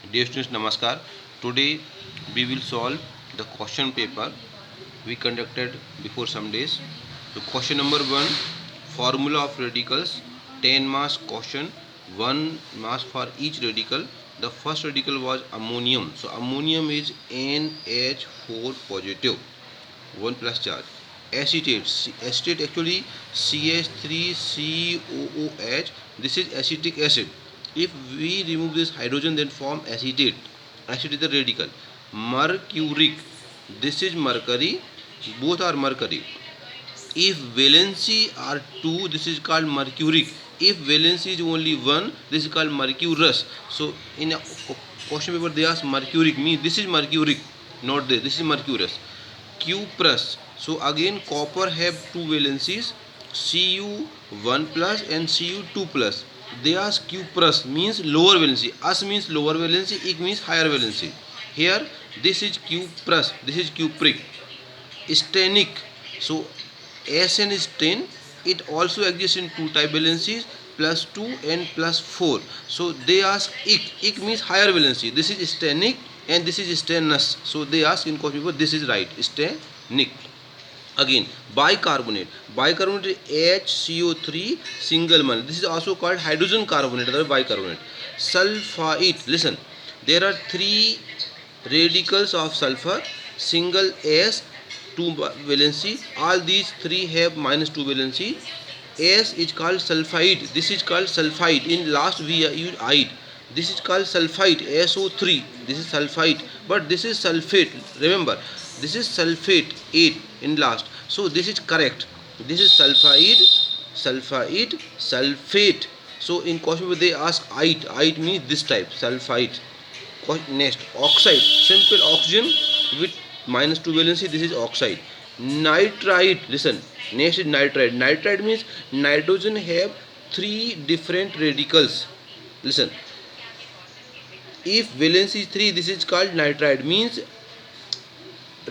Dear students, Namaskar. Today we will solve the question paper we conducted before some days. So question number 1, formula of radicals, 10 mass question, 1 mass for each radical. The first radical was ammonium. So ammonium is NH4 positive, 1 plus charge. Acetate actually CH3COOH. This is acetic acid. If we remove this hydrogen, then form acetate. Acetate is the radical. Mercuric, this is mercury. Both are mercury. If valency are 2, this is called mercuric. If valency is only 1, this is called mercurous. So in a question paper they ask mercuric, means this is mercuric, not this. This is mercurous. Cuprous. So again copper have two valencies, Cu1 plus and Cu2 plus. They ask cuprous means lower valency. Us means lower valency, ik means higher valency. Here this is cuprous, this is cupric. Stenic. So Sn is 10. It also exists in two type valencies, plus 2 and plus 4. So they ask ik. Ik means higher valency. This is stenic and this is stannous. So they ask in question paper, this is right, stenic. Again bicarbonate. Bicarbonate is HCO3 single bond. This is also called hydrogen carbonate, or bicarbonate. Sulfite. Listen, there are three radicals of sulfur, single S, 2 valency. All these three have minus 2 valency. S is called sulfide. This is called sulfide. In last we use ide. This is called sulfite, SO3. This is sulfite, but this is sulfate. Remember, this is sulfate 8 in last. So this is correct. This is sulfide, sulfate. So in question they ask ite. Ite means this type, sulfite. Next, oxide. Simple oxygen with minus 2 valency. This is oxide. Nitride. Listen, next is nitride. Nitride means nitrogen have three different radicals. Listen, if valency is 3, this is called nitride, means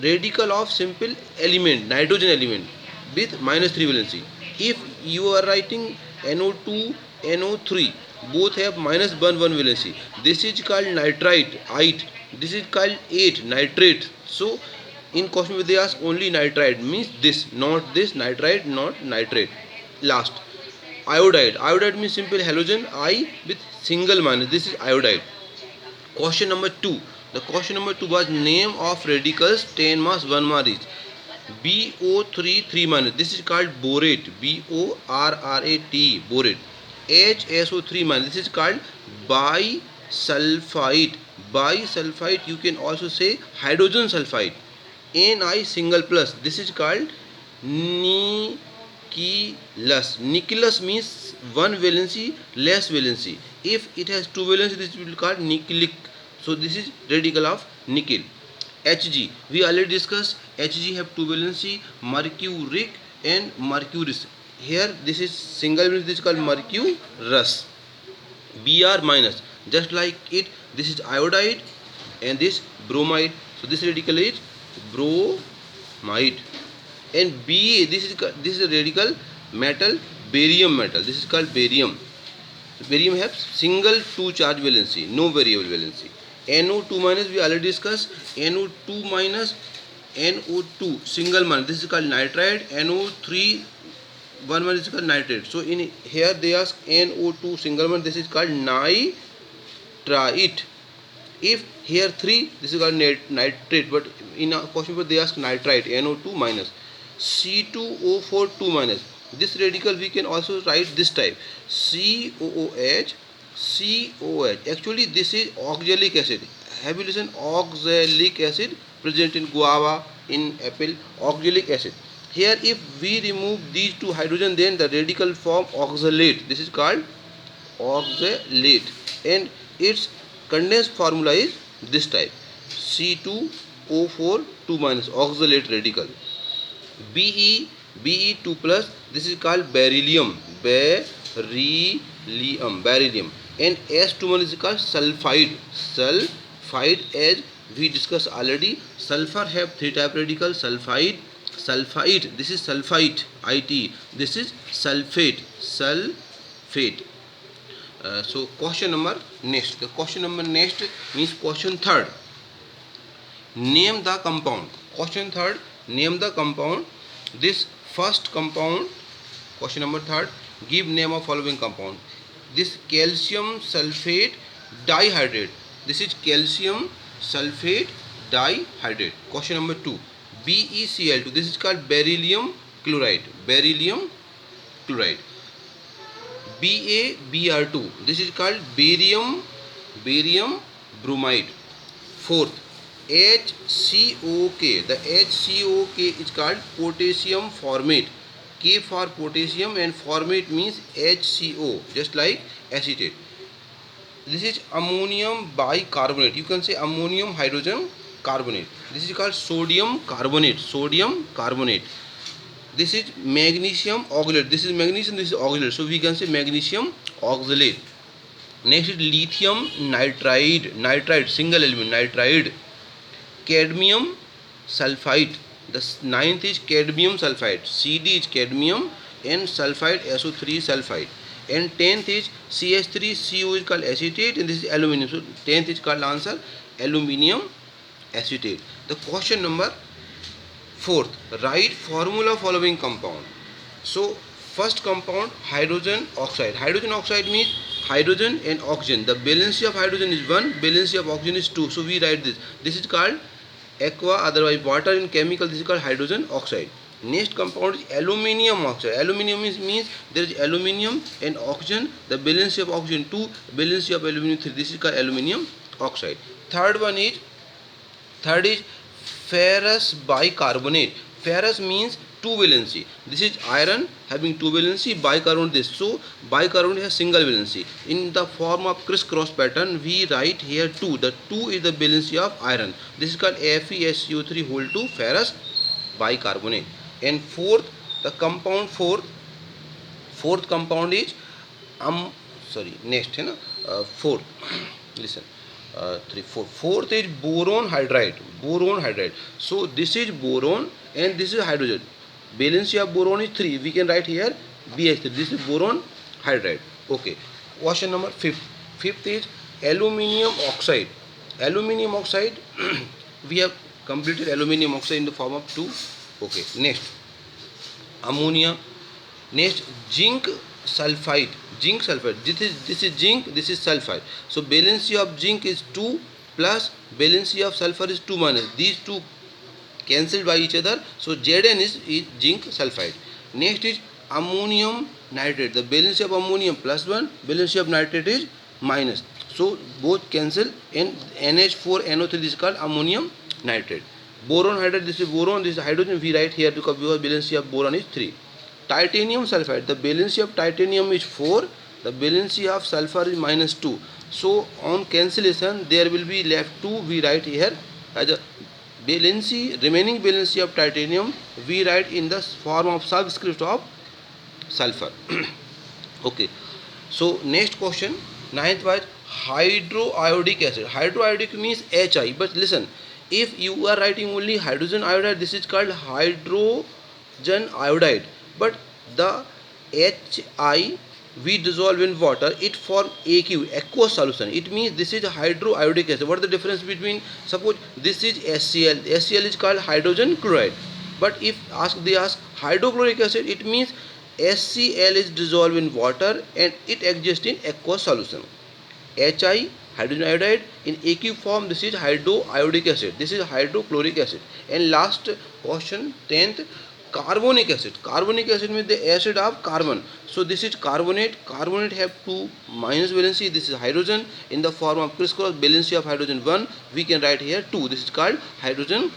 radical of simple element, nitrogen element with minus 3 valency. If you are writing NO2, NO3, both have minus 1 valency, this is called nitrite, ite. This is called 8, nitrate. So in question they ask only nitride, means this, not this, nitride, not nitrate. Last, iodide. Iodide means simple halogen, I with single minus. This is iodide. Question number 2. The question number 2 was name of radicals 10 mass 1 mass each. BO3 3 minus. This is called borate. BORRATE, borate. HSO3 minus. This is called bisulfite. Bisulfite, you can also say hydrogen sulfide. Ni single plus. This is called Nicillus. Nicillus means 1 valency, less valency. If it has 2 valency, this will be called nickelic. So this is radical of nickel. Hg, we already discussed. Hg have 2 valency, mercuric and mercurous. Here this is single valency, this is called mercurous. Br minus, just like it, this is iodide and this bromide. So this radical is bromide. And Ba, this is a radical metal, barium metal. This is called barium. Barium has single 2 charge valency, no variable valency. NO2 minus, we already discussed. NO2 minus, NO2 single minus, this is called nitride. NO3 1 minus is called nitrate. So in here they ask NO2 single minus, this is called nitrite. If here 3, this is called nitrate, but in a question paper they ask nitrite, NO2 minus. C2O4 2 minus. This radical we can also write this type, COOH, COH. Actually this is oxalic acid. Have you listened? Oxalic acid present in guava, in apple, oxalic acid. Here if we remove these two hydrogen, then the radical form oxalate. This is called oxalate, and its condensed formula is this type, C2O4 2 minus, oxalate radical. Be2 plus, this is called beryllium, beryllium. And S2 minus is called sulfide. As we discussed already, sulfur have 3 type radicals, sulfide, this is sulfite, it, this is sulfate. So question number next. The question number next means question third. Name the compound. Question third. Name the compound. This first compound. Question number third. Give name of following compound. This calcium sulfate dihydrate. This is calcium sulfate dihydrate. Question number two. BeCl2. This is called beryllium chloride. Beryllium chloride. BaBr2. This is called barium bromide. Fourth, HCOK. The HCOK is called potassium formate. K for potassium and formate means HCO, just like acetate. This is ammonium bicarbonate. You can say ammonium hydrogen carbonate. This is called sodium carbonate. Sodium carbonate. This is magnesium oxalate. This is magnesium, this is oxalate. So we can say magnesium oxalate. Next is lithium nitride. Nitride, single element, nitride. Cadmium sulfide. The ninth is cadmium sulfide. CD is cadmium and sulfide SO3 sulfide. And 10th is CH3CO is called acetate and this is aluminium. So 10th is called answer aluminium acetate. The question number fourth, write formula following compound. So first compound hydrogen oxide. Hydrogen oxide means hydrogen and oxygen. The valency of hydrogen is 1, valency of oxygen is 2. So we write this. This is called aqua, otherwise water in chemical. This is called hydrogen oxide. Next compound is aluminium oxide. Aluminium means there is aluminium and oxygen. The valency of oxygen 2, valency of aluminium 3. This is called aluminium oxide. Third is ferrous bicarbonate. Ferrous means 2 valency. This is iron having 2 valency, bicarbonate this. So bicarbonate has single valency. In the form of crisscross pattern, we write here 2. The 2 is the valency of iron. This is called FeSO3 whole 2 ferrous bicarbonate. And fourth, the compound fourth compound is next fourth. Listen. 3, 4. Fourth is boron hydride. Boron hydride. So this is boron and this is hydrogen. Valency of boron is 3. We can write here BH3. This is boron hydride. Okay. Question number 5. Fifth is aluminium oxide. Aluminium oxide. We have completed aluminium oxide in the form of 2. Okay. Next, ammonia. Next, zinc sulfide. Zinc sulfide. This is zinc. This is sulfide. So valency of zinc is 2 plus valency of sulfur is 2 minus. These two cancelled by each other. So Zn is zinc sulfide. Next is ammonium nitrate. The valency of ammonium plus 1, valency of nitrate is minus. So both cancel and NH4NO3 this is called ammonium nitrate. Boron hydride, this is boron, this is hydrogen. We write here because valency of boron is 3. Titanium sulfide, the valency of titanium is 4, the valency of sulfur is minus 2. So on cancellation there will be left 2. We write here as a valency, remaining valency of titanium we write in the form of subscript of sulfur. Okay. So next question, ninth was hydroiodic acid. Hydroiodic means HI, but listen, if you are writing only hydrogen iodide, this is called hydrogen iodide. But the HI we dissolve in water, it form AQ, aqueous solution. It means this is hydroiodic acid. What is the difference between, suppose this is HCl. HCl is called hydrogen chloride. But if they ask hydrochloric acid, it means HCl is dissolved in water and it exists in aqueous solution. HI, hydrogen iodide, in AQ form this is hydroiodic acid. This is hydrochloric acid. And last question, 10th, carbonic acid. Carbonic acid means the acid of carbon. So this is carbonate. Carbonate have 2 minus valency. This is hydrogen in the form of crisscross. Valency of hydrogen 1. We can write here 2. This is called hydrogen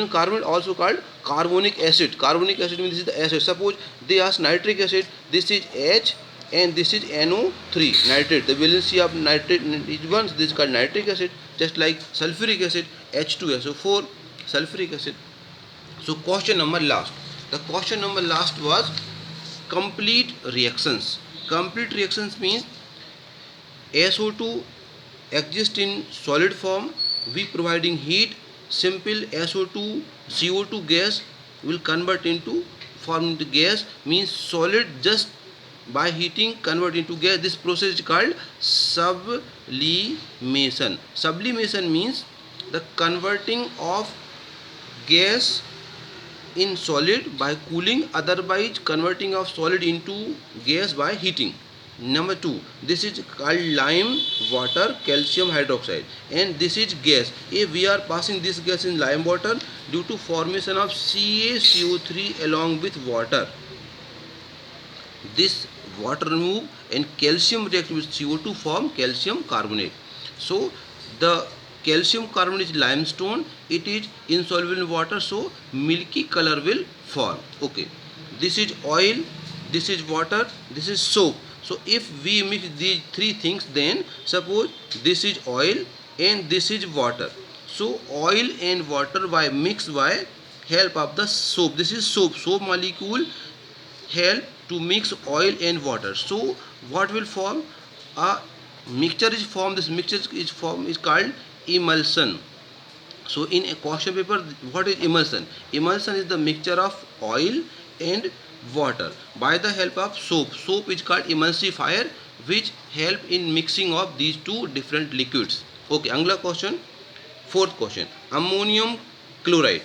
carbonate, also called carbonic acid. Carbonic acid means this is the acid. Suppose they ask nitric acid. This is H and this is NO3 nitrate. The valency of nitrate is 1. This is called nitric acid. Just like sulfuric acid, H2SO4 sulfuric acid. So question number last. The question number last was complete reactions. Complete reactions means SO2 exists in solid form. We providing heat. Simple SO2 CO2 gas will convert into form into gas, means solid just by heating convert into gas. This process is called sublimation. Sublimation means the converting of gas in solid by cooling, otherwise converting of solid into gas by heating. Number 2, this is called lime water calcium hydroxide, and this is gas. If we are passing this gas in lime water, due to formation of CaCO3 along with water, this water remove and calcium react with CO2 to form calcium carbonate. So the calcium carbonate is limestone, it is insoluble in water, so milky color will form. Okay, this is oil, this is water, this is soap. So if we mix these three things, then suppose this is oil and this is water, so oil and water by mix by help of the soap, this is soap molecule help to mix oil and water. So what will form? A mixture is formed. This mixture is called emulsion. So in a question paper, what is emulsion? Emulsion is the mixture of oil and water by the help of soap. Soap is called emulsifier, which help in mixing of these two different liquids. Okay, अगला question, fourth question, ammonium chloride.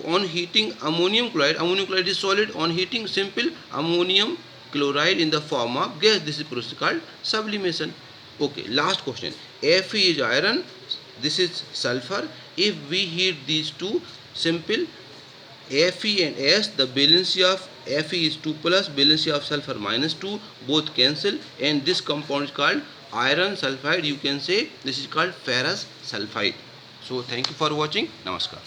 On heating ammonium chloride is solid. On heating simple ammonium chloride in the form of gas, this is process called sublimation. Okay, last question, Fe is iron, this is sulfur. If we heat these two, simple Fe and S, the valency of Fe is 2 plus, valency of sulfur minus 2, both cancel, and this compound is called iron sulfide. You can say this is called ferrous sulfide. So thank you for watching. Namaskar.